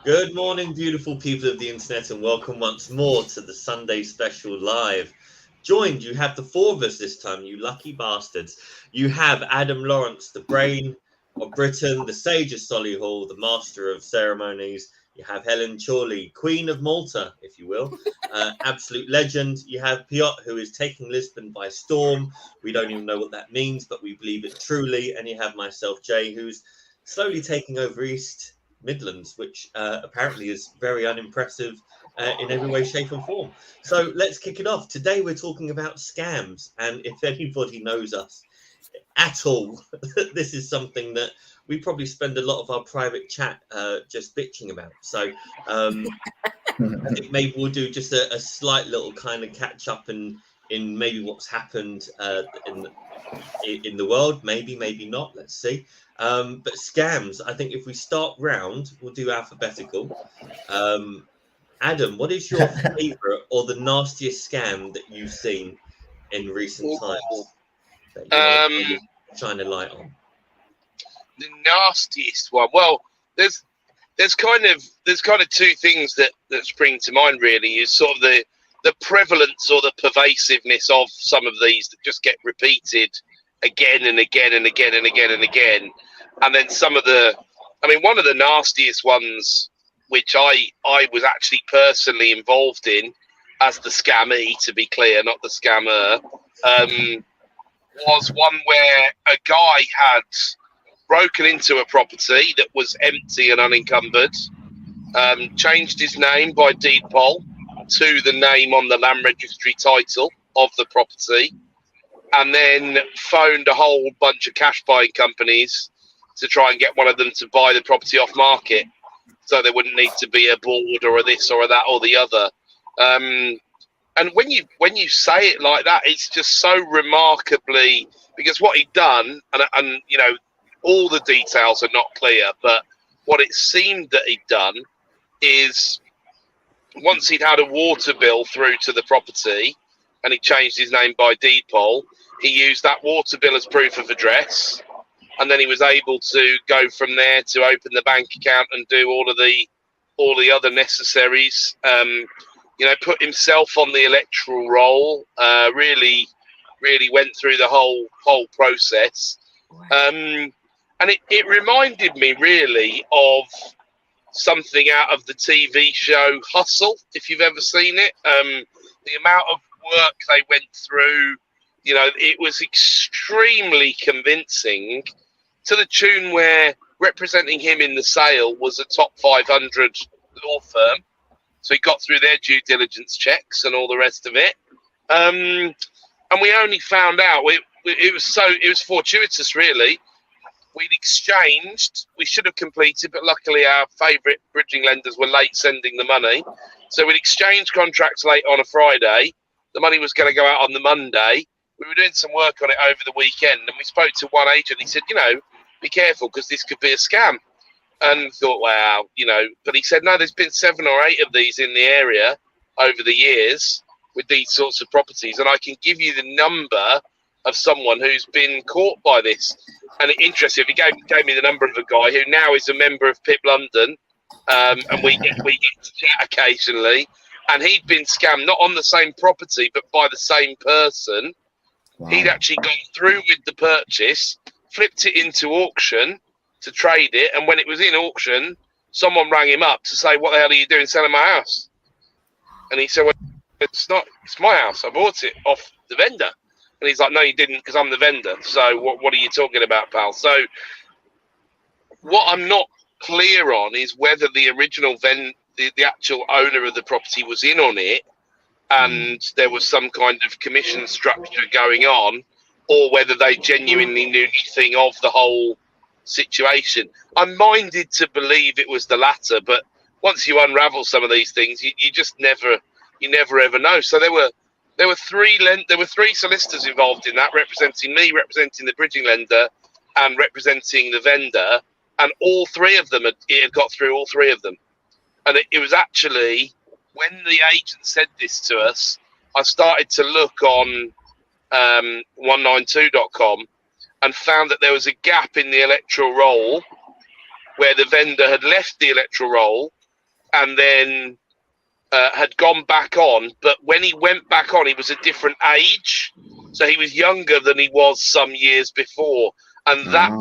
Good morning, beautiful people of the internet, and welcome once more to the Sunday Special Live. Joined, you have the four of us this time, you lucky bastards. You have Adam Lawrence, the brain of Britain, the sage of Solihull, the master of ceremonies. You have Helen Chorley, Queen of Malta, if you will, absolute legend. You have Piotr, who is taking Lisbon by storm. We don't even know what that means, but we believe it truly. And you have myself, Jay, who's slowly taking over East Midlands, which apparently is very unimpressive in every way, shape, and form. So let's kick it off. Today we're talking about scams, and if anybody knows us at all, this is something that we probably spend a lot of our private chat just bitching about. So I think maybe we'll do just a slight little kind of catch up in maybe what's happened in the world. Maybe not. Let's see. But scams. I think if we start round, we'll do alphabetical. Adam, what is your favourite or the nastiest scam that you've seen in recent times that you want to shine a light on? The nastiest one. Well, there's kind of two things that spring to mind. Really, is sort of the prevalence or the pervasiveness of some of these that just get repeated again and again and again and again and again, and then some of one of the nastiest ones, which I was actually personally involved in as the scammee, to be clear, not the scammer, was one where a guy had broken into a property that was empty and unencumbered, changed his name by deed poll to the name on the land registry title of the property, and then phoned a whole bunch of cash buying companies to try and get one of them to buy the property off market, so there wouldn't need to be a board or a this or a that or the other. And when you say it like that, it's just so remarkably, because what he'd done, and you know, all the details are not clear, but what it seemed that he'd done is, once he'd had a water bill through to the property and he changed his name by deed poll, he used that water bill as proof of address, and then he was able to go from there to open the bank account and do all the other necessaries. Put himself on the electoral roll. Really went through the whole process. And it reminded me really of something out of the TV show Hustle, if you've ever seen it. The amount of work they went through, it was extremely convincing, to the tune where representing him in the sale was a top 500 law firm. So he got through their due diligence checks and all the rest of it. And we only found out, it was fortuitous, really. We'd exchanged, we should have completed, but luckily our favourite bridging lenders were late sending the money. So we'd exchanged contracts late on a Friday. The money was going to go out on the Monday. We were doing some work on it over the weekend, and we spoke to one agent. He said, be careful, because this could be a scam. And thought, wow, but he said, no, there's been 7 or 8 of these in the area over the years with these sorts of properties. And I can give you the number of someone who's been caught by this. And interesting, he gave me the number of a guy who now is a member of PIP London, and we get to chat occasionally. And he'd been scammed not on the same property, but by the same person. Wow. He'd actually gone through with the purchase, flipped it into auction to trade it, and when it was in auction, someone rang him up to say, "What the hell are you doing selling my house?" And he said, "Well, it's not. It's my house. I bought it off the vendor." And he's like, "No, you didn't, because I'm the vendor. So what are you talking about, pal?" So what I'm not clear on is whether the original the actual owner of the property was in on it, and there was some kind of commission structure going on, or whether they genuinely knew nothing of the whole situation. I'm minded to believe it was the latter, but once you unravel some of these things, you just never ever know. So there were 3 solicitors involved in that, representing me, representing the bridging lender, and representing the vendor, and all 3 of them it had got through all 3 of them. And it was actually, when the agent said this to us, I started to look on 192.com and found that there was a gap in the electoral roll where the vendor had left the electoral roll and then had gone back on. But when he went back on, he was a different age, so he was younger than he was some years before, and that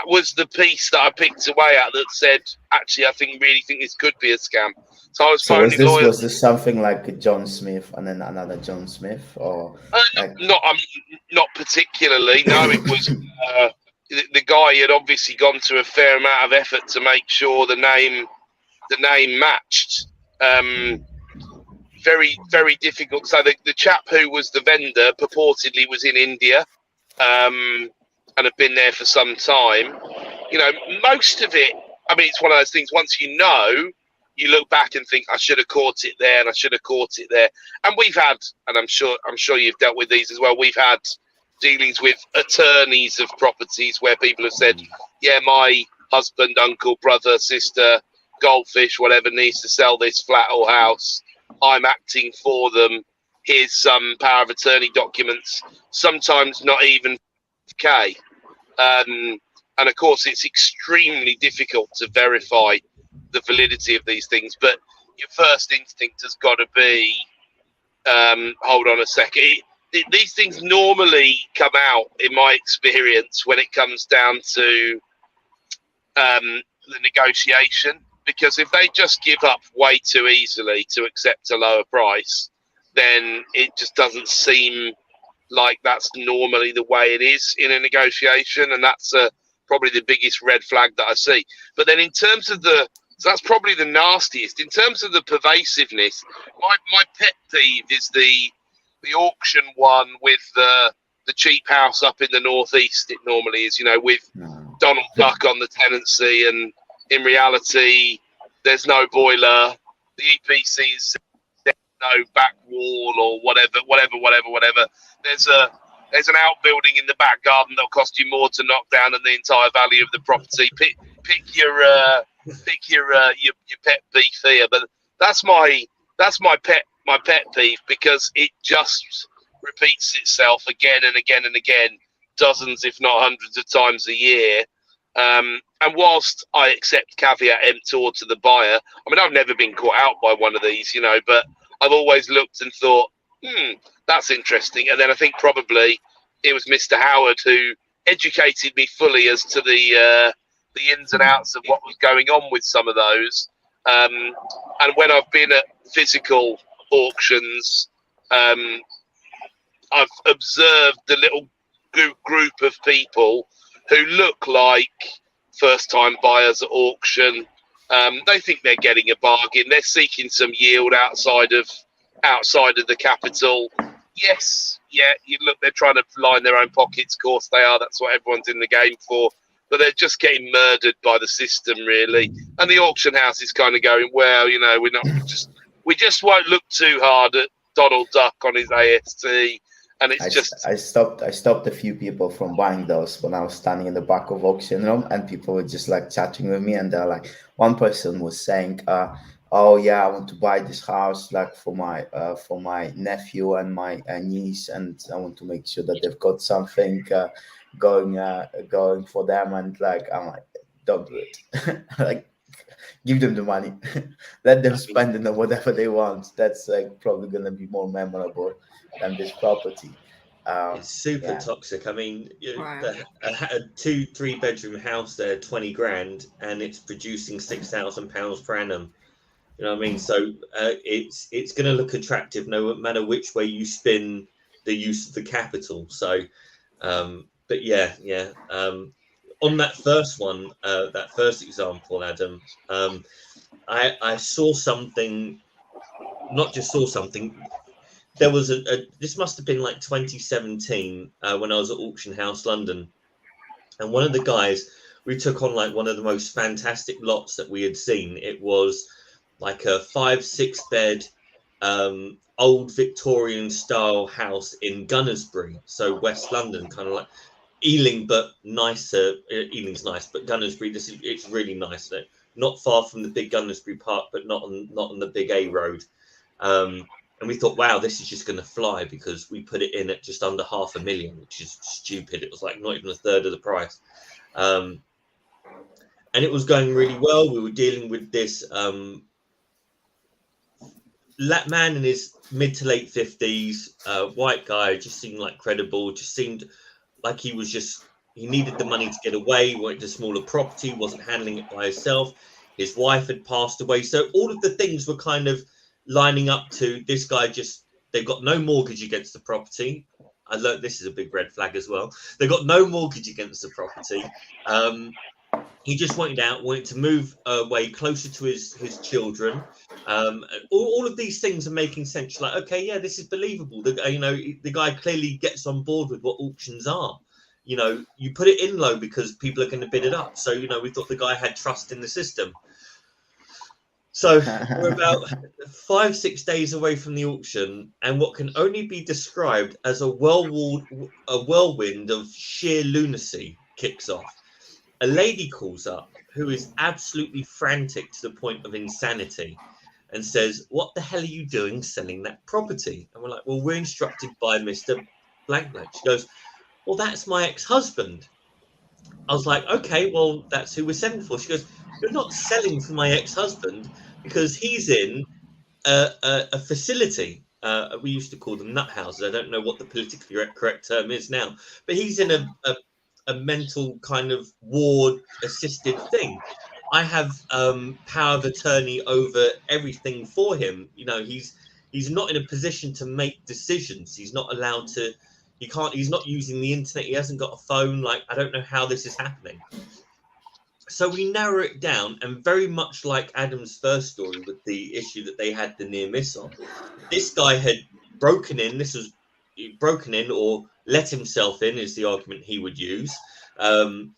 was the piece that I picked away at that said, actually, I really think this could be a scam. So I was phoning lawyers. Was this something like John Smith and then another John Smith, or not particularly? No, it was the guy had obviously gone to a fair amount of effort to make sure the name matched. Very, very difficult. So the chap who was the vendor purportedly was in India, and had been there for some time. You know, most of it, I mean, it's one of those things, once you know, you look back and think, I should have caught it there and I should have caught it there. And we've had, and I'm sure you've dealt with these as well, we've had dealings with attorneys of properties where people have said, yeah, my husband, uncle, brother, sister, goldfish, whatever, needs to sell this flat or house. I'm acting for them. Here's some power of attorney documents, sometimes not even K. And of course, it's extremely difficult to verify the validity of these things. But your first instinct has got to be, hold on a second. These things normally come out, in my experience, when it comes down to the negotiation. Because if they just give up way too easily to accept a lower price, then it just doesn't seem like that's normally the way it is in a negotiation. And that's probably the biggest red flag that I see. But then in terms of so that's probably the nastiest. In terms of the pervasiveness, my pet peeve is the auction one with the cheap house up in the northeast. It normally is, you know, with Donald Duck on the tenancy, and in reality, there's no boiler. The EPC is no back wall or whatever. There's an outbuilding in the back garden that'll cost you more to knock down than the entire value of the property. Pick your pet peeve here, but that's my pet peeve, because it just repeats itself again and again and again, dozens if not hundreds of times a year. And whilst I accept caveat emptor to the buyer, I mean, I've never been caught out by one of these, you know, but I've always looked and thought, that's interesting. And then I think probably it was Mr. Howard who educated me fully as to the ins and outs of what was going on with some of those. And when I've been at physical auctions, I've observed the little group of people who look like first-time buyers at auction. They think they're getting a bargain. They're seeking some yield outside of the capital. Yes, yeah, you look, they're trying to line their own pockets. Of course they are. That's what everyone's in the game for. But they're just getting murdered by the system, really. And the auction house is kind of going, well, you know, we just won't look too hard at Donald Duck on his AST. And it's I stopped a few people from buying those when I was standing in the back of auction room, and people were just like chatting with me, and they're like, one person was saying, oh yeah, I want to buy this house like for my nephew and my niece, and I want to make sure that they've got something going for them. And like, I'm like, don't do it. Like, give them the money, let them spend it on whatever they want. That's like probably gonna be more memorable than this property. It's super toxic. I mean, a 2-3 bedroom house there, 20 grand, and it's producing £6,000 per annum. You know what I mean? So it's going to look attractive no matter which way you spin the use of the capital. So, but yeah. On that first one, that first example, Adam, I saw something. Not just saw something. There was this must have been like 2017 when I was at Auction House London, and one of the guys, we took on like one of the most fantastic lots that we had seen. It was like a 5-6 bed old Victorian style house in Gunnersbury, so West London, kind of like Ealing but nicer. Ealing's nice, but Gunnersbury, it's really nice. Not far from the big Gunnersbury Park, but not on the big A road. And we thought, wow, this is just going to fly, because we put it in at just under $500,000, which is stupid. It was like not even a third of the price. And and it was going really well. We were dealing with this man in his mid to late 50s, white guy, just seemed like credible, just seemed like he needed the money to get away, wanted a smaller property, wasn't handling it by himself. His wife had passed away. So all of the things were kind of lining up to this guy. They've got no mortgage against the property. I learned this is a big red flag as well. They got no mortgage against the property. He just wanted to move away closer to his children. All of these things are making sense. Like, okay, yeah, this is believable. The guy clearly gets on board with what auctions are. You put it in low because people are going to bid it up. So, we thought the guy had trust in the system. So we're about 5-6 days away from the auction, and what can only be described as a whirlwind of sheer lunacy kicks off. A lady calls up who is absolutely frantic to the point of insanity and says, "What the hell are you doing selling that property?" And we're like, "Well, we're instructed by Mr. Blank Blank." She goes, "Well, that's my ex-husband." I was like, "Okay, well, that's who we're selling for." She goes, "You're not selling for my ex-husband because he's in a facility." We used to call them nut houses. I don't know what the politically correct term is now, but he's in a mental kind of ward assisted thing. I have power of attorney over everything for him. He's not in a position to make decisions. He's not allowed to. He's not using the internet. He hasn't got a phone. Like, I don't know how this is happening. So we narrow it down, and very much like Adam's first story with the issue that they had the near miss on, this guy had broken in. This was broken in or let himself in is the argument he would use. And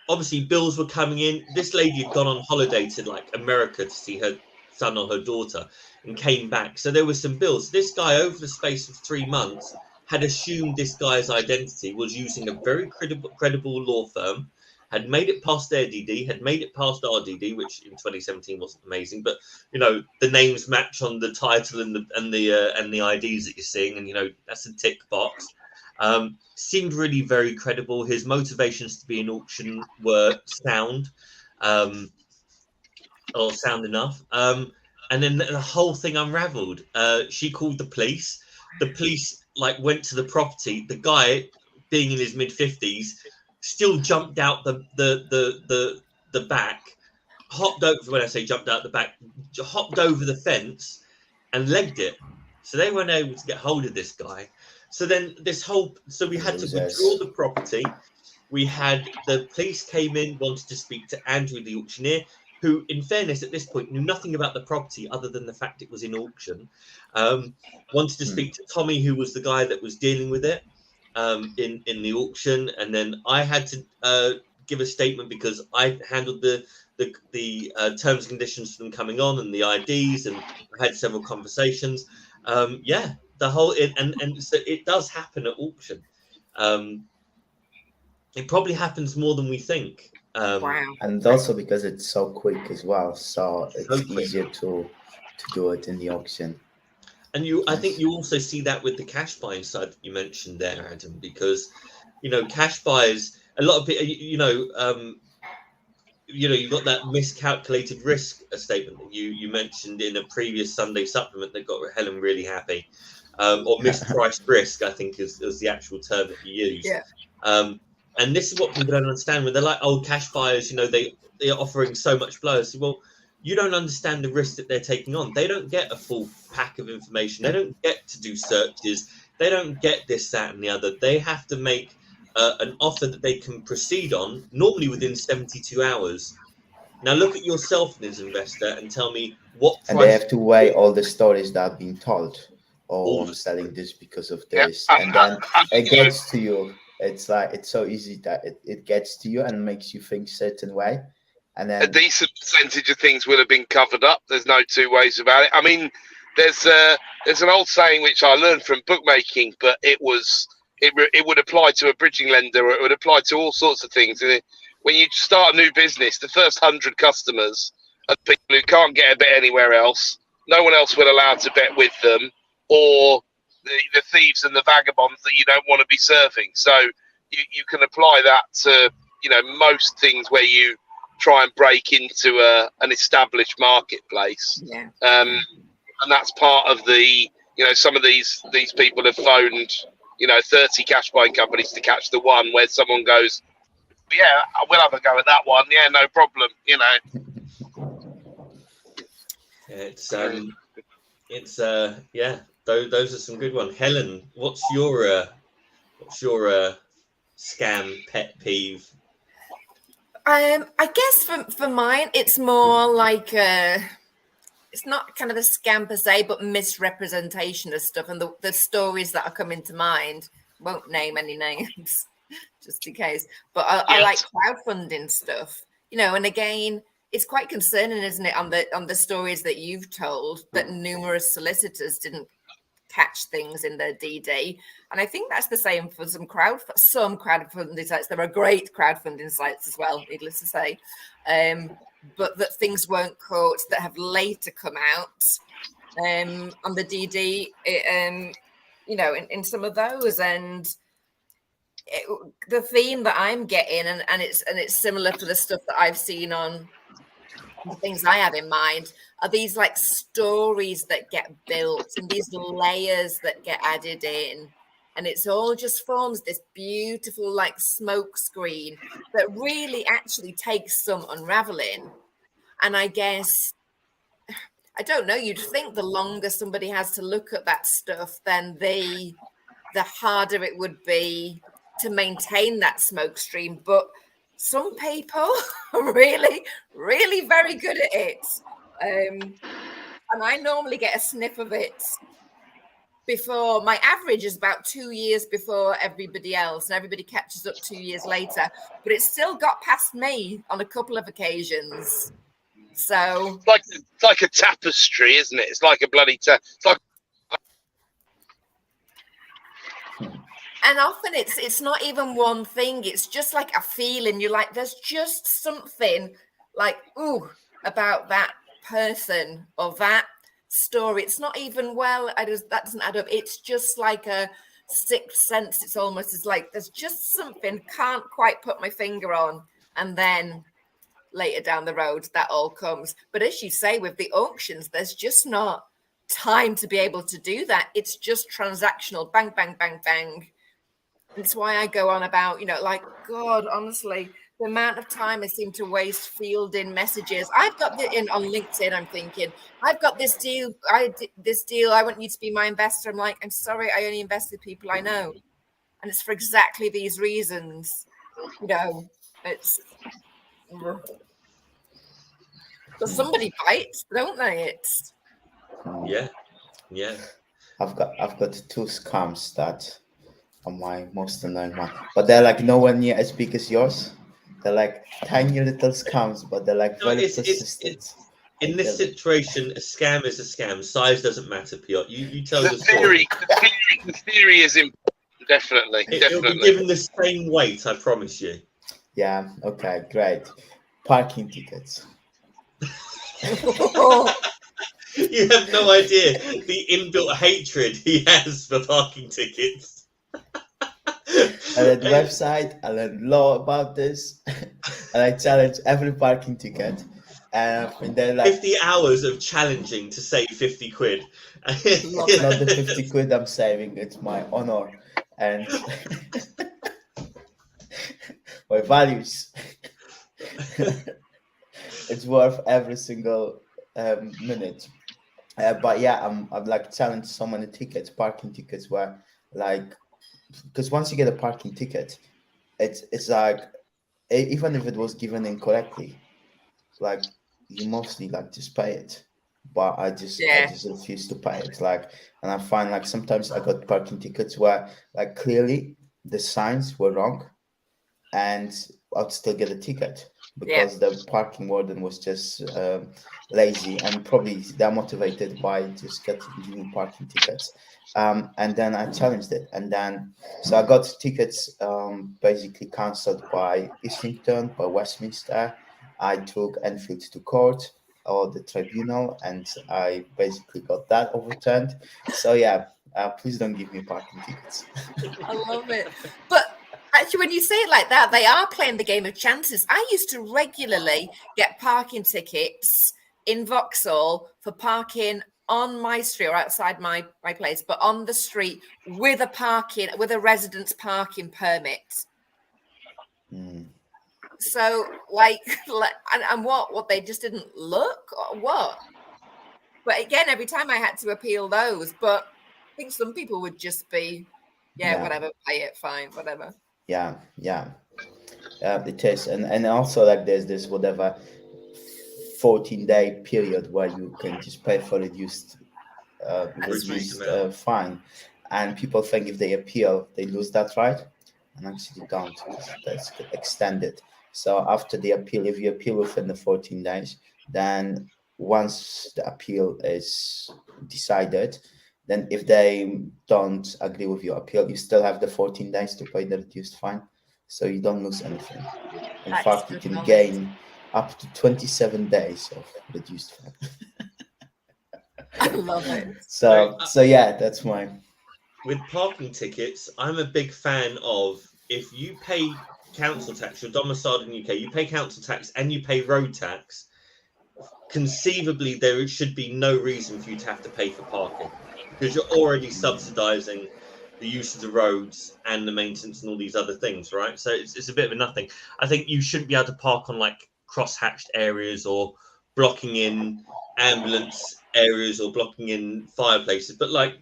obviously bills were coming in. This lady had gone on holiday to like America to see her son or her daughter and came back. So there were some bills. This guy, over the space of 3 months, had assumed this guy's identity, was using a very credible law firm, had made it past their DD, had made it past our DD, which in 2017 wasn't amazing, but the names match on the title and the IDs that you're seeing, and that's a tick box. Seemed really very credible. His motivations to be in auction were sound, or sound enough. And then the whole thing unraveled. She called the police. The police went to the property. The guy, being in his mid-50s, still jumped out the back, hopped over. When I say jumped out the back, hopped over the fence and legged it. So they weren't able to get hold of this guy. So then so we had to withdraw the property. We had the police came in, wanted to speak to Andrew, the auctioneer, who, in fairness, at this point knew nothing about the property other than the fact it was in auction. Wanted to speak to Tommy, who was the guy that was dealing with it in the auction, and then I had to give a statement because I handled the terms and conditions for them coming on and the IDs, and I had several conversations. The whole and so it does happen at auction. It probably happens more than we think. Wow. And also because it's so quick as well, so it's easier to do it in the auction. And I think you also see that with the cash buying side that you mentioned there, Adam, because cash buyers, a lot of people, you've got that miscalculated risk statement that you mentioned in a previous Sunday supplement that got Helen really happy, or mispriced risk, I think is the actual term that you used. Yeah. And this is what people don't understand when they're like, "Oh, cash buyers, they are offering so much below." So, well, you don't understand the risk that they're taking on. They don't get a full pack of information. They don't get to do searches. They don't get this, that, and the other. They have to make an offer that they can proceed on, normally within 72 hours. Now, look at yourself as an investor and tell me what price. And they have to weigh all the stories that are being told. Oh, I'm selling this because of this. And then it gets to you. It's so easy that it gets to you and makes you think a certain way. And then a decent percentage of things will have been covered up. There's no two ways about it. I mean, there's an old saying which I learned from bookmaking, but it would apply to a bridging lender, or it would apply to all sorts of things. When you start a new business, the first 100 customers are people who can't get a bet anywhere else. No one else will allow to bet with them, or the thieves and the vagabonds that you don't want to be serving. So you can apply that to most things where you try and break into an established marketplace. Yeah. And that's part of the, some of these people have phoned, 30 cash buying companies to catch the one where someone goes, yeah, we'll have a go at that one. Yeah, no problem. Those are some good ones. Helen, what's your scam pet peeve? I guess for mine, it's more like it's not kind of a scam per se, but misrepresentation of stuff, and the stories that are coming to mind. Won't name any names, just in case. But I like crowdfunding stuff, and again, it's quite concerning, isn't it, on the stories that you've told, that numerous solicitors didn't catch things in their DD. And I think that's the same for some crowdfunding sites. There are great crowdfunding sites as well, needless to say, but that things weren't caught that have later come out on the DD, in some of those. And the theme that I'm getting, and it's similar to the stuff that I've seen on the things I have in mind, are these like stories that get built and these layers that get added in, and it's all just forms this beautiful like smoke screen that really actually takes some unraveling. And I guess, I don't know, you'd think the longer somebody has to look at that stuff, then the harder it would be to maintain that smoke stream. But some people are really, really very good at it. And I normally get a sniff of it before. My average is about 2 years before everybody else, and everybody catches up 2 years later. But it's still got past me on a couple of occasions. So it's like a tapestry, isn't it? It's like a bloody And often it's not even one thing. It's just like a feeling. You're like, there's just something like, ooh, about that person or that story. It's not even, that doesn't add up. It's just like a sixth sense. It's almost as like there's just something, can't quite put my finger on. And then later down the road, that all comes. But as you say, with the auctions, there's just not time to be able to do that. It's just transactional, bang, bang, bang, bang. It's why I go on about, like, God, honestly, the amount of time I seem to waste fielding messages. I've got on LinkedIn, I'm thinking, I've got this deal. I want you to be my investor. I'm like, I'm sorry, I only invest with people I know. And it's for exactly these reasons. It's because somebody bites, don't they? It's yeah. I've got two scams that are my most annoying one, but they're like nowhere near as big as yours. They're like tiny little scams, but they're like very persistent. In this situation, a scam is a scam. Size doesn't matter, Piotr. You tell the story. The theory is important, definitely. It'll be given the same weight, I promise you. Yeah. Okay. Great. Parking tickets. You have no idea the inbuilt hatred he has for parking tickets. I read the website, I learned law about this, and I challenge every parking ticket. And they're like 50 hours of challenging to save 50 quid. Not the 50 quid I'm saving, it's my honor and my values. It's worth every single minute. But yeah, I'm like challenged so many parking tickets where like, because once you get a parking ticket, it's like, even if it was given incorrectly, like you mostly like just pay it. But I just refuse to pay it. Like, and I find like sometimes I got parking tickets where like clearly the signs were wrong, and I'd still get a ticket because the parking warden was just lazy, and probably they're motivated by just getting parking tickets. And then I challenged it, and then so I got tickets basically cancelled by Islington, by Westminster. I took Enfield to court or the tribunal, and I basically got that overturned. So yeah, please don't give me parking tickets. I love it. But I Actually, when you say it like that, they are playing the game of chances. I used to regularly get parking tickets in Vauxhall for parking on my street or outside my place, but on the street with a residence parking permit. So like and what they just didn't look or what? But again, every time I had to appeal those, but I think some people would just be, whatever, pay it, fine, whatever. Yeah. It is, and also like there's this whatever 14-day period where you can just pay for reduced fine, and people think if they appeal they lose that right, and actually don't. That's extended. So after the appeal, if you appeal within the 14 days, then once the appeal is decided, then if they don't agree with your appeal, you still have the 14 days to pay the reduced fine. So you don't lose anything. In fact, you can gain up to 27 days of reduced fine. I love it. So yeah, that's mine. With parking tickets, I'm a big fan of, if you pay council tax, you're domiciled in the UK, you pay council tax and you pay road tax, conceivably there should be no reason for you to have to pay for parking, because you're already subsidising the use of the roads and the maintenance and all these other things, right? So it's a bit of a nothing. I think you shouldn't be able to park on like cross-hatched areas or blocking in ambulance areas or blocking in fireplaces, but like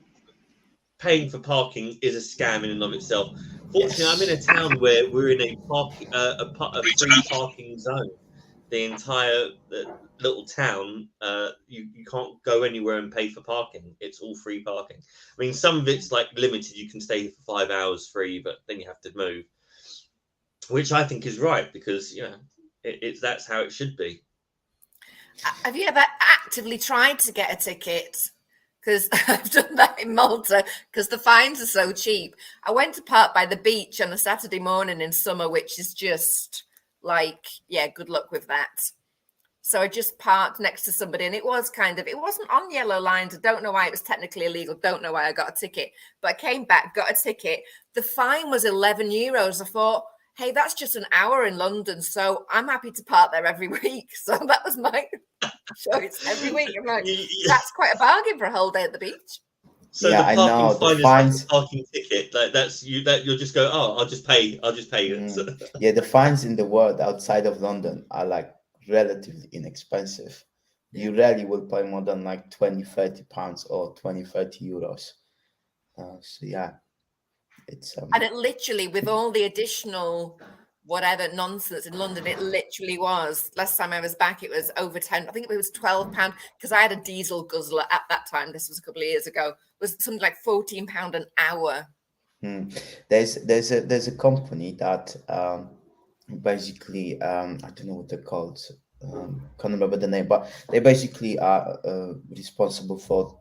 paying for parking is a scam in and of itself. Fortunately, I'm in a town where we're in a free parking zone. The entire little town, you can't go anywhere and pay for parking. It's all free parking. I mean, some of it's like limited. You can stay here for 5 hours free, but then you have to move, which I think is right, because that's how it should be. Have you ever actively tried to get a ticket? Because I've done that in Malta, because the fines are so cheap. I went to park by the beach on a Saturday morning in summer, which is just like, good luck with that. So I just parked next to somebody, and it wasn't on yellow lines. I don't know why it was technically illegal. Don't know why I got a ticket, but I came back, got a ticket. The fine was €11. I thought, hey, that's just an hour in London, so I'm happy to park there every week. So that was my choice every week. I'm like, that's quite a bargain for a whole day at the beach. So the parking fine is like a parking ticket. Like you'll just go, oh, I'll just pay. Yeah, the fines in the world outside of London are like relatively inexpensive. You rarely will pay more than like 20-30 pounds or 20-30 euros. So yeah, it's and it literally, with all the additional whatever nonsense in London, it literally was, last time I was back, it was over 10, I think it was £12, because I had a diesel guzzler at that time, this was a couple of years ago, was something like £14 an hour. There's a company that basically I don't know what they're called, can't remember the name, but they basically are responsible for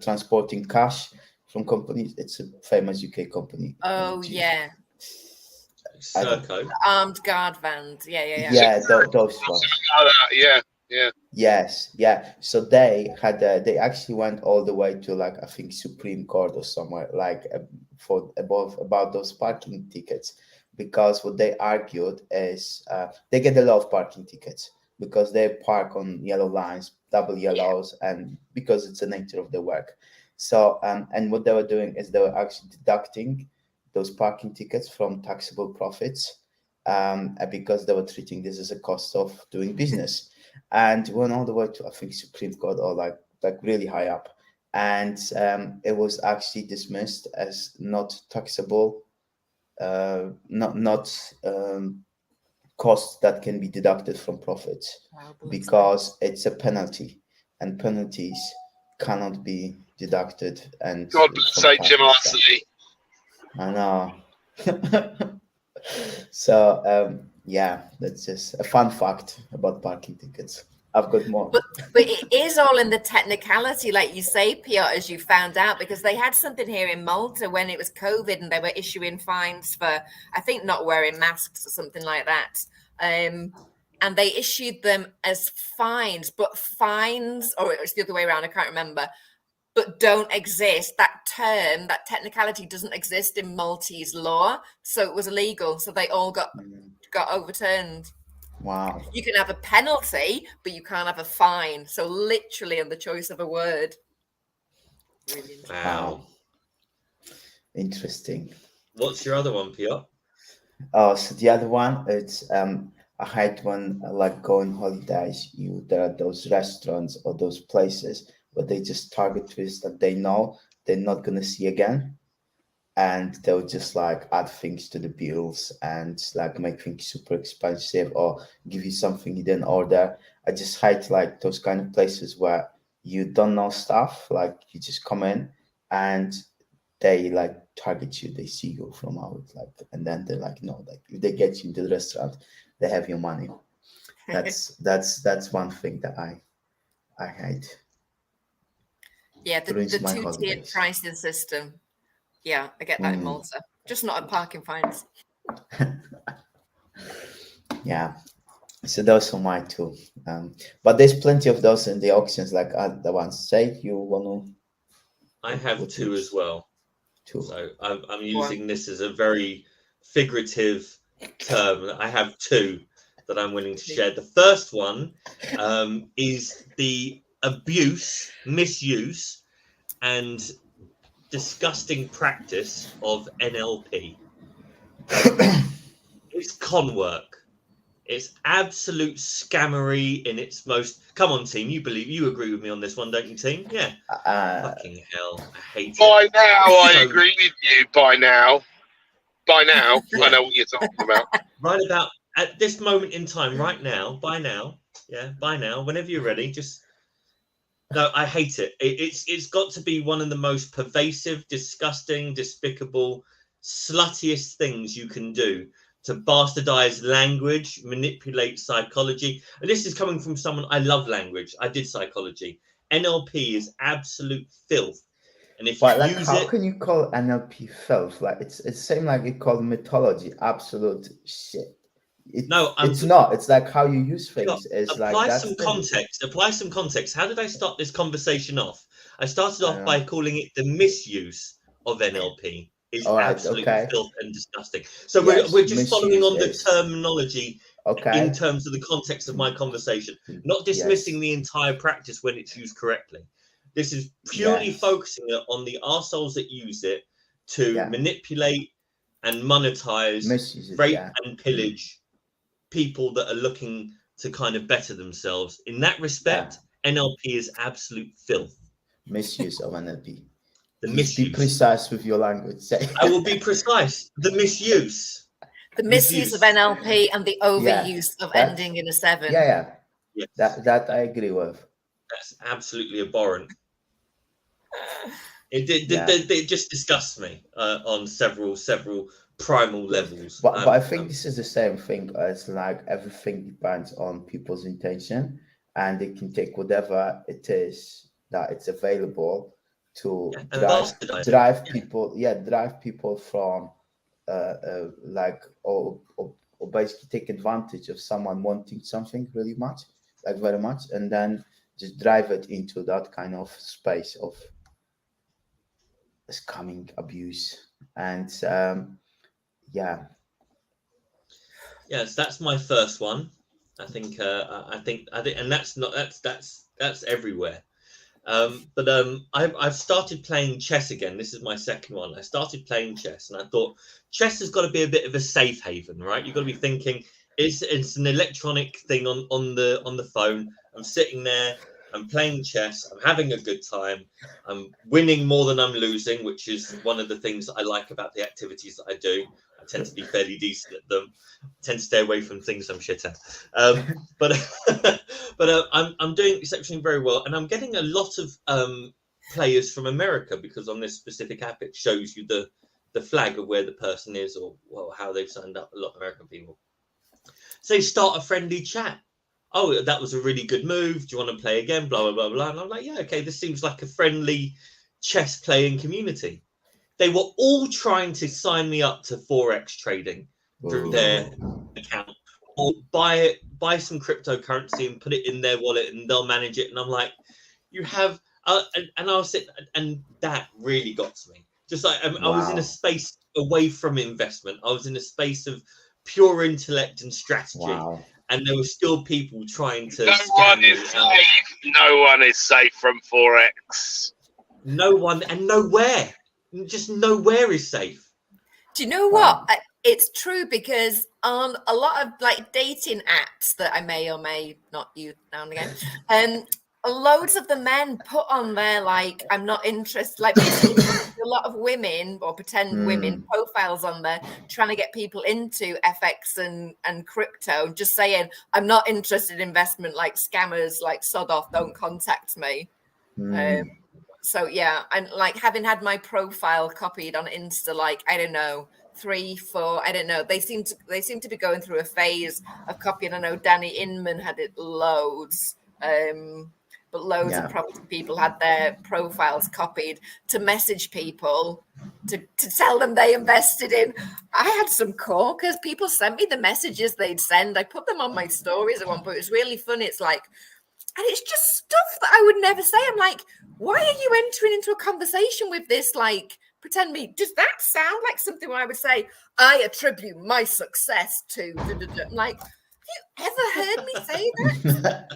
transporting cash from companies. It's a famous UK company. Oh yeah. Serco. Armed guard vans. Yeah, those ones. Yes. So they actually went all the way to like, I think, Supreme Court or somewhere, like about those parking tickets, because what they argued is they get a lot of parking tickets because they park on yellow lines, double yellows, and because it's the nature of the work. So and what they were doing is they were actually deducting those parking tickets from taxable profits, because they were treating this as a cost of doing business, and went all the way to, I think, Supreme Court, or like really high up, and it was actually dismissed as not taxable, not costs that can be deducted from profits, because it's a penalty, and penalties cannot be deducted. And God bless HMRC. I know. So yeah, that's just a fun fact about parking tickets. I've got more. But it is all in the technicality, like you say, Piotr, as you found out, because they had something here in Malta when it was COVID, and they were issuing fines for, I think, not wearing masks or something like that. And they issued them as fines, or it was the other way around, I can't remember. but don't exist. That term, that technicality doesn't exist in Maltese law, so it was illegal. So they all got overturned. Wow. You can have a penalty, but you can't have a fine. So literally on the choice of a word. Really interesting. Wow. Interesting. What's your other one, Piotr? Oh, so the other one, it's I had one like going holidays. There are those restaurants or those places where they just target tourists that they know they're not gonna see again, and they'll just like add things to the bills and like make things super expensive or give you something you didn't order. I just hate like those kind of places where you don't know stuff, like you just come in and they like target you, they see you from out, like, and then they're like, no, like if they get you into the restaurant, they have your money. That's one thing that I hate. Yeah, the Ruins my two-tiered holidays. pricing system. Yeah, I get that in Malta. Just not at parking fines. Yeah. So those are my two. But there's plenty of those in the auctions, like the ones. Say you want to. I have two as well. Two. So I'm using this as a very figurative term. I have two that I'm willing to share. The first one is the abuse, misuse, and disgusting practice of NLP. It's con work. It's absolute scammery in its most. Come on, team. You agree with me on this one, don't you, team? Yeah. Fucking hell, I hate it. By now, I agree with you. By now, I know what you're talking about. Right about at this moment in time, right now, by now, whenever you're ready, just. No, I hate it. It's got to be one of the most pervasive, disgusting, despicable, sluttiest things you can do to bastardize language, manipulate psychology. And this is coming from someone, I love language. I did psychology. NLP is absolute filth. And if But you like, use how it, can you call NLP filth? Like it's same like you call mythology absolute shit. It's not. It's like how you use things. Apply some context. Apply some context. How did I start this conversation off? I started off by calling it the misuse of NLP is absolutely filth and disgusting. So we're just following on the terminology in terms of the context of my conversation, not dismissing the entire practice when it's used correctly. This is purely focusing on the arseholes that use it to manipulate and monetize, rape and pillage people that are looking to kind of better themselves. In that respect, NLP is absolute filth. Misuse of NLP. The misuse. Be precise with your language. I will be precise. The misuse. The misuse of NLP and the overuse of ending in a 7. Yeah. That I agree with. That's absolutely abhorrent. It just disgusts me on several primal levels. But I think this is the same thing as like everything depends on people's intention, and they can take whatever it is that it's available to drive people from like or basically take advantage of someone wanting something really much, like very much, and then just drive it into that kind of space of scamming, abuse, and yes, that's my first one. I think, and that's everywhere. But I've started playing chess again. This is my second one. I started playing chess, and I thought chess has got to be a bit of a safe haven, right? You've got to be thinking it's an electronic thing on the phone. I'm sitting there. I'm playing chess. I'm having a good time. I'm winning more than I'm losing, which is one of the things I like about the activities that I do. I tend to be fairly decent at them. I tend to stay away from things I'm shit at. But I'm doing exceptionally very well, and I'm getting a lot of players from America because on this specific app it shows you the flag of where the person is or how they've signed up. A lot of American people. So they start a friendly chat. Oh, that was a really good move. Do you want to play again? Blah, blah, blah, blah. And I'm like, yeah, okay, this seems like a friendly chess playing community. They were all trying to sign me up to Forex trading through their account or buy some cryptocurrency and put it in their wallet and they'll manage it. And I'm like, you have and I was sitting, and that really got to me. Just like I was in Wow. a space away from investment. I was in a space of pure intellect and strategy, Wow. and there were still people trying to No scam one me. is safe. No one is safe from Forex. No one and nowhere. Just nowhere is safe. Do you know Wow. what? It's true, because on a lot of like dating apps that I may or may not use now and again, loads of the men put on there like, I'm not interested. Like basically a lot of women or pretend women profiles on there trying to get people into FX and crypto, just saying, I'm not interested in investment, like scammers, like sod off, don't contact me. So yeah, and like having had my profile copied on Insta, like I don't know, 3, 4, I don't know. They seem to be going through a phase of copying. I know Danny Inman had it loads, but loads Yeah. of property people had their profiles copied to message people to tell them they invested in. I had some corkers. People sent me the messages they'd send. I put them on my stories at one point. It's really funny. It's like, and it's just stuff that I would never say. I'm like, why are you entering into a conversation with this? Like, pretend me. Does that sound like something where I would say, I attribute my success to? I'm like, have you ever heard me say that?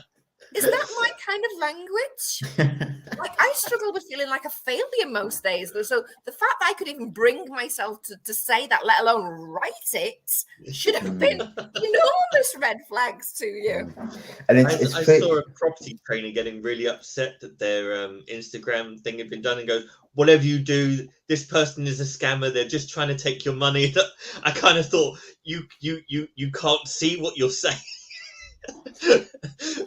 Is that my kind of language? Like, I struggle with feeling like a failure most days. So the fact that I could even bring myself to say that, let alone write it, should have been enormous red flags to you. And I saw a property trainer getting really upset that their Instagram thing had been done, and goes, whatever you do, this person is a scammer. They're just trying to take your money. I kind of thought, you can't see what you're saying.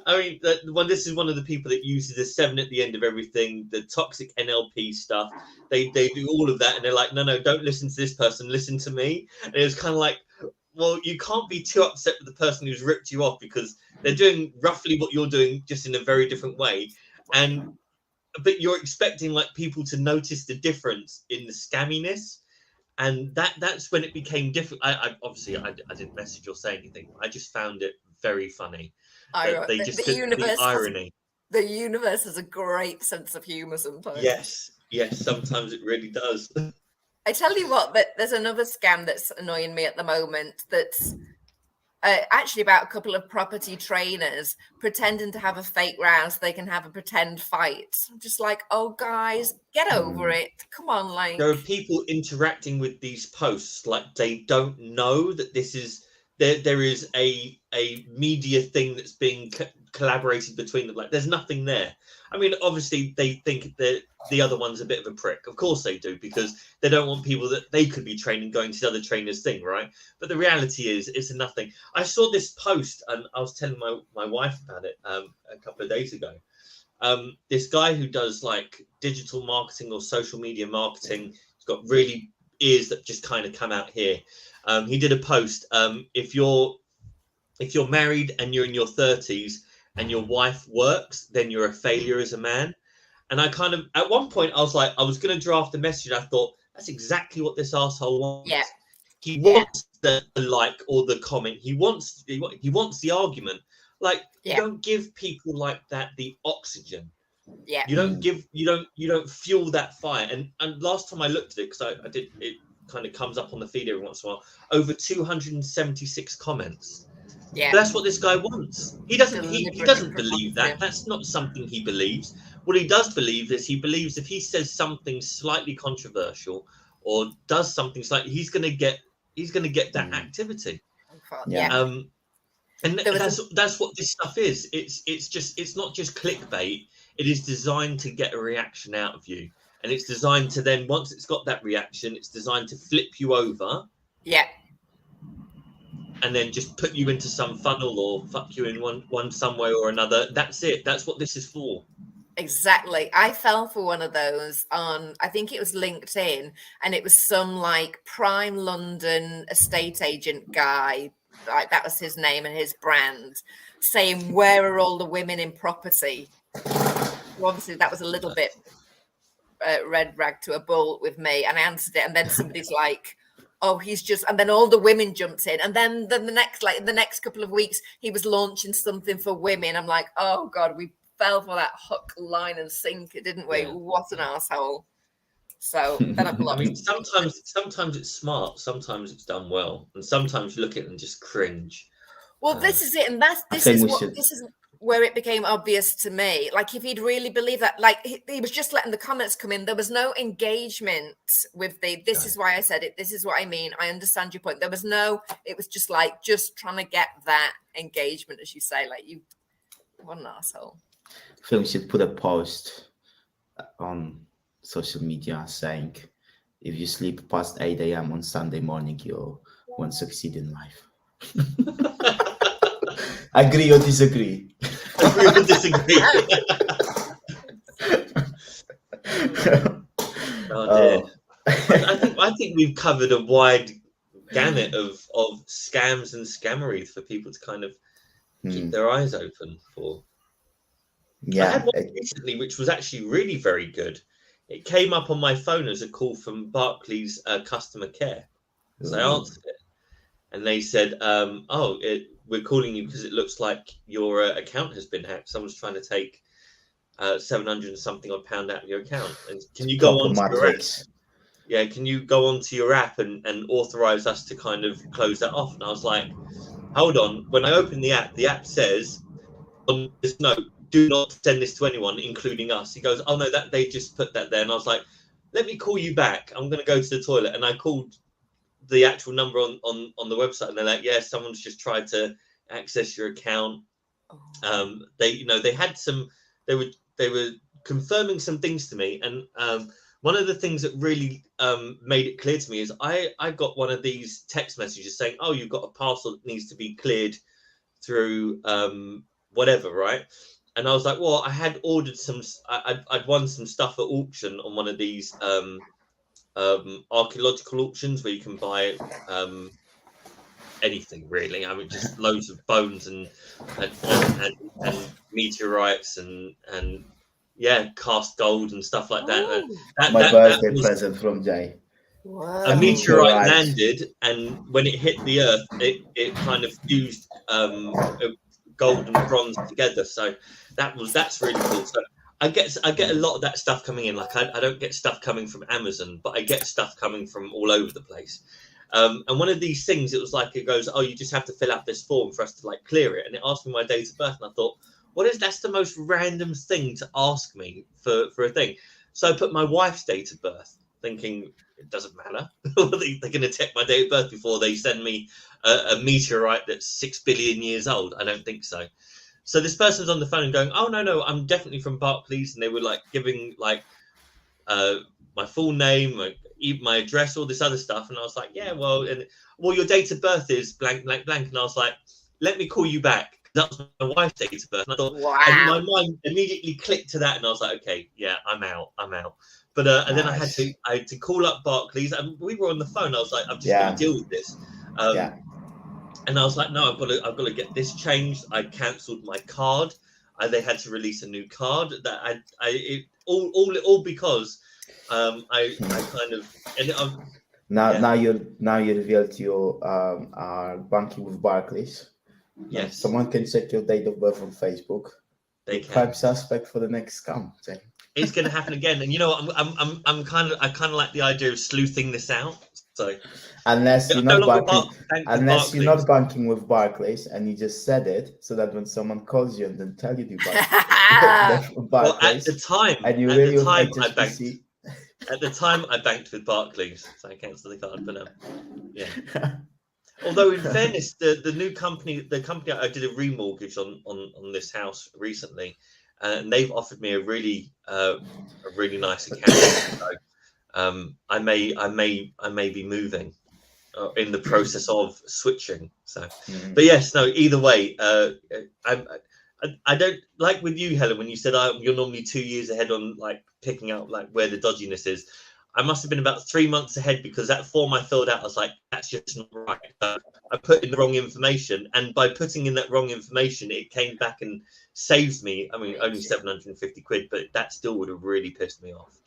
I mean, this is one of the people that uses the 7 at the end of everything, the toxic NLP stuff. They do all of that, and they're like, no, don't listen to this person, listen to me. And it was kind of like, well, you can't be too upset with the person who's ripped you off, because they're doing roughly what you're doing, just in a very different way. But you're expecting like people to notice the difference in the scamminess. And that's when it became different. I obviously didn't message or say anything. I just found it very funny. The irony. The universe has a great sense of humor sometimes. Yes, sometimes it really does. I tell you what, there's another scam that's annoying me at the moment. That's actually about a couple of property trainers pretending to have a fake row so they can have a pretend fight. I'm just like, oh guys, get over it. Come on, like, there are people interacting with these posts like they don't know that this is there is a media thing that's being collaborated between them. Like, there's nothing there. I mean, obviously they think that the other one's a bit of a prick. Of course they do, because they don't want people that they could be training going to the other trainers' thing, right? But the reality is, it's nothing. I saw this post, and I was telling my wife about it a couple of days ago. This guy who does like digital marketing or social media marketing, he's got really ears that just kind of come out here. He did a post. If you're married and you're in your 30s and your wife works, then you're a failure as a man. And I kind of, at one point, I was like, I was going to draft a message. I thought, that's exactly what this asshole wants. Yeah. He wants the like or the comment. He wants the argument. Like, you don't give people like that the oxygen. Yeah. You don't fuel that fire. And last time I looked at it, because I did, it kind of comes up on the feed every once in a while, over 276 comments. Yeah. But that's what this guy wants. He doesn't believe that. That's not something he believes. What he does believe is, he believes if he says something slightly controversial or does something slightly, he's going to get that activity. Yeah. And that's what this stuff is. It's not just clickbait. It is designed to get a reaction out of you. And it's designed to then, once it's got that reaction, it's designed to flip you over. Yeah. And then just put you into some funnel or fuck you in one some way or another. That's it. That's what this is for. Exactly. I fell for one of those on, I think it was LinkedIn, and it was some like prime London estate agent guy, like that was his name and his brand, saying, where are all the women in property? Well, obviously that was a little bit red rag to a bull with me, and I answered it, and then somebody's like, oh, he's just, and then all the women jumped in, and then the next couple of weeks he was launching something for women. I'm like, oh god, we fell for that hook, line, and sinker, didn't we? Yeah. What an asshole! So then I've I lost. mean, sometimes it's smart, sometimes it's done well, and sometimes you look at it and just cringe. Well, this is it, and this is where it became obvious to me. Like, if he'd really believed that, like he was just letting the comments come in. There was no engagement with the. This is why I said it. This is what I mean. I understand your point. There was no. It was just like trying to get that engagement, as you say. Like, you, what an asshole. I think we should put a post on social media saying, if you sleep past 8 a.m. on Sunday morning, you won't succeed in life. Agree or disagree? Agree or disagree? Oh dear. I think we've covered a wide gamut of scams and scammery for people to kind of keep their eyes open for. Yeah, I had one recently which was actually really very good. It came up on my phone as a call from Barclays customer care. So I answered it, and they said, we're calling you because it looks like your account has been hacked. Someone's trying to take 700 and something odd pound out of your account. And can you go on to your app? Yeah, can you go onto your app and authorize us to kind of close that off? And I was like, hold on. When I open the app says on this note, do not send this to anyone, including us. He goes, oh no, that they just put that there. And I was like, let me call you back. I'm going to go to the toilet. And I called the actual number on the website, and they're like, yeah, someone's just tried to access your account. They had some, they were confirming some things to me, and one of the things that really made it clear to me is I got one of these text messages saying, oh, you've got a parcel that needs to be cleared through whatever, right? And I was like, well, I had ordered I'd won some stuff at auction on one of these archaeological auctions where you can buy anything really. I mean, just loads of bones and meteorites and cast gold and stuff like that. My birthday present from Jay. Wow. A meteorite landed, and when it hit the earth, it kind of fused gold and bronze together. So that's really cool. So I get a lot of that stuff coming in. Like I don't get stuff coming from Amazon, but I get stuff coming from all over the place. And one of these things, it was like, it goes, oh, you just have to fill out this form for us to like clear it. And it asked me my date of birth, and I thought, that's the most random thing to ask me for a thing. So I put my wife's date of birth, thinking it doesn't matter. They're going to check my date of birth before they send me a meteorite that's 6 billion years old. I don't think so. So this person's on the phone going, oh, no, I'm definitely from Barclays. And they were like giving like my full name, my address, all this other stuff. And I was like, yeah, well, your date of birth is blank, blank, blank. And I was like, let me call you back. That was my wife's date of birth. And I thought, wow. And my mind immediately clicked to that. And I was like, okay, yeah, I'm out. But and then I had to call up Barclays, and we were on the phone. I was like, I'm just going to deal with this. And I was like, no, I've got to get this changed. I cancelled my card. They had to release a new card. That all because I kind of now you revealed you are banking with Barclays. Yes, someone can check your date of birth on Facebook. They can. Prime suspect for the next scam. It's going to happen again, and you know what? I kind of like the idea of sleuthing this out. So unless you're not banking with Barclays, and you just said it, so that when someone calls you and then tell you to bank with Barclays, well, at the time, I banked with Barclays, so I cancelled the card. But yeah. Although in fairness, the new company, I did a remortgage on this house recently, and they've offered me a really nice account. So, I may be moving in the process of switching. So, but yes, no. Either way, I don't like with you, Helen, when you said you're normally 2 years ahead on like picking out like where the dodginess is. I must have been about 3 months ahead, because that form I filled out, I was like, that's just not right. I put in the wrong information, and by putting in that wrong information, it came back and saved me. I mean, only 750 quid, but that still would have really pissed me off.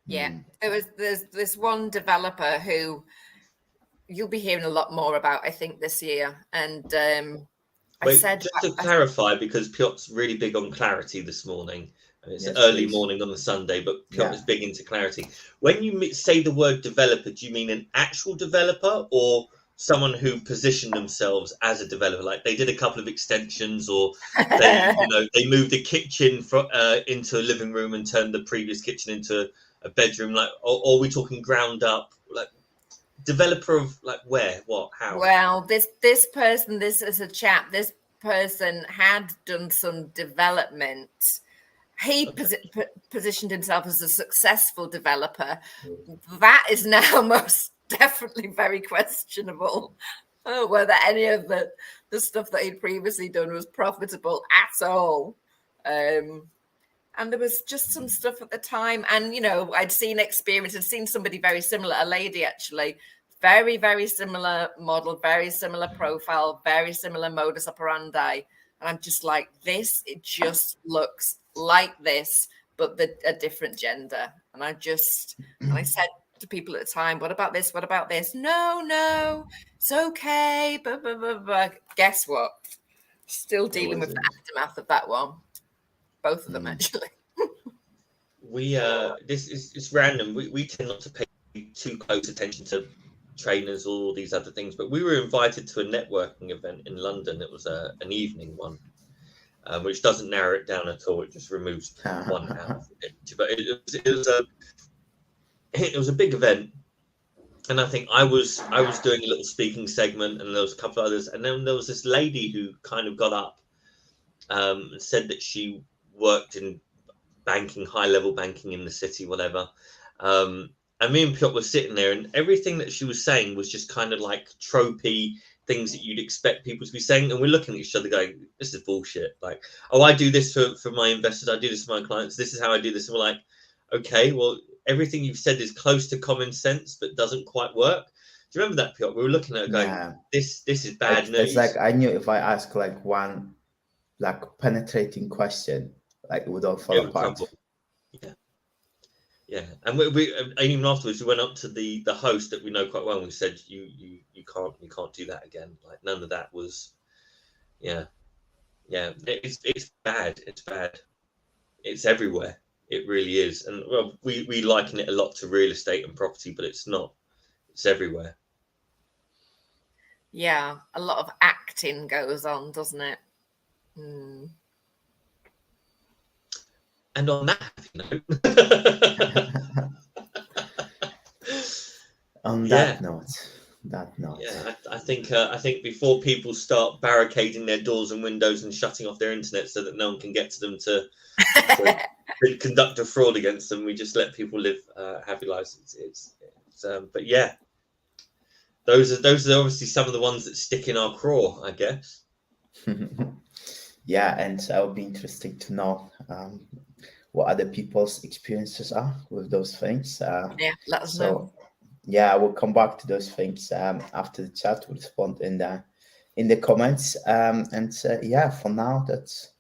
Yeah, there's this one developer who you'll be hearing a lot more about, I think, this year, and Wait, said, just to clarify, because Piotr's really big on clarity this morning. And it's Yes, early please. morning on the Sunday, but Piotr Yeah. is big into clarity. When you say the word developer, do you mean an actual developer or someone who positioned themselves as a developer? Like they did a couple of extensions, or they moved a kitchen into a living room and turned the previous kitchen into a bedroom. Like, or are we talking ground up? Like developer of like where, what, how? well, this person, this is a chap. This person had done some development. He positioned himself as a successful developer. That is now most definitely very questionable. Whether any of the stuff that he'd previously done was profitable at all. And there was just some stuff at the time. And, I'd seen somebody very similar, a lady actually, very, very similar model, very similar profile, very similar modus operandi. And I'm just like, it just looks like this, but a different gender. And I said to people at the time, what about this? What about this? No, it's okay. But guess what? Still dealing with the aftermath of that one. Both of them, actually. It's random. We tend not to pay too close attention to trainers or all these other things, but we were invited to a networking event in London. It was an evening one. Which doesn't narrow it down at all. It just removes one out of it. But it was a big event, and I think I was doing a little speaking segment, and there was a couple of others, and then there was this lady who kind of got up and said that she worked in banking, high level banking in the city, whatever. And me and Piotr were sitting there, and everything that she was saying was just kind of like tropey things that you'd expect people to be saying, and we're looking at each other going, this is bullshit. Like, oh, I do this for my investors, I do this for my clients, this is how I do this. And we're like, okay, well, everything you've said is close to common sense but doesn't quite work. Do you remember that, Piotr? We were looking at it going, this is bad news. It's like I knew if I ask like one like penetrating question, like it would all fall apart. Yeah, and we even afterwards we went up to the host that we know quite well, and we said you can't do that again. Like none of that was, yeah. It's bad. It's bad. It's everywhere. It really is. And well, we liken it a lot to real estate and property, but it's not. It's everywhere. Yeah, a lot of acting goes on, doesn't it? And on that note, that note. Yeah, I think before people start barricading their doors and windows and shutting off their internet so that no one can get to them to conduct a fraud against them, we just let people live happy lives. But yeah, those are obviously some of the ones that stick in our craw, I guess. Yeah, and it would be interesting to know what other people's experiences are with those things. Let us know. Yeah, we'll come back to those things after the chat. We'll respond in the comments. For now, that's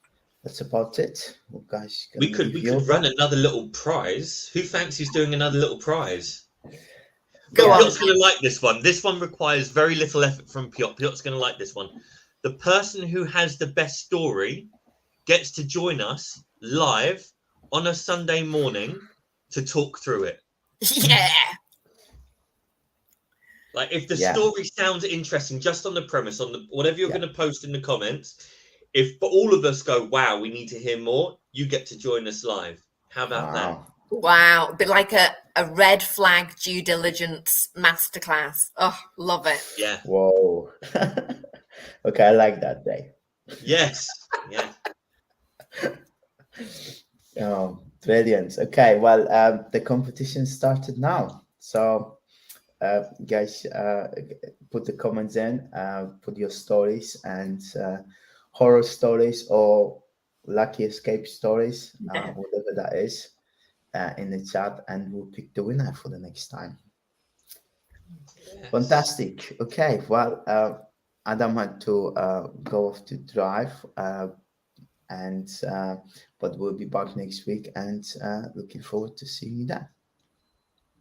about it. Well, guys, we could run another little prize. Who fancies doing another little prize? Go on. Piotr's going to like this one. This one requires very little effort from Piotr. Piotr's going to like this one. The person who has the best story gets to join us live on a Sunday morning to talk through it. Yeah. Like if the story sounds interesting, just on the premise, on the whatever you're going to post in the comments, if all of us go, wow, we need to hear more, you get to join us live. How about that? Wow. A bit like a red flag due diligence masterclass. Oh, love it. Yeah. Whoa. Okay, I like that day. Yes. Yeah. Oh, brilliant. Okay, well, the competition started now. So, guys, put the comments in, put your stories and horror stories or lucky escape stories, whatever that is, in the chat, and we'll pick the winner for the next time. Yes. Fantastic. Okay, well, Adam had to go off to drive, but we'll be back next week, and looking forward to seeing you there.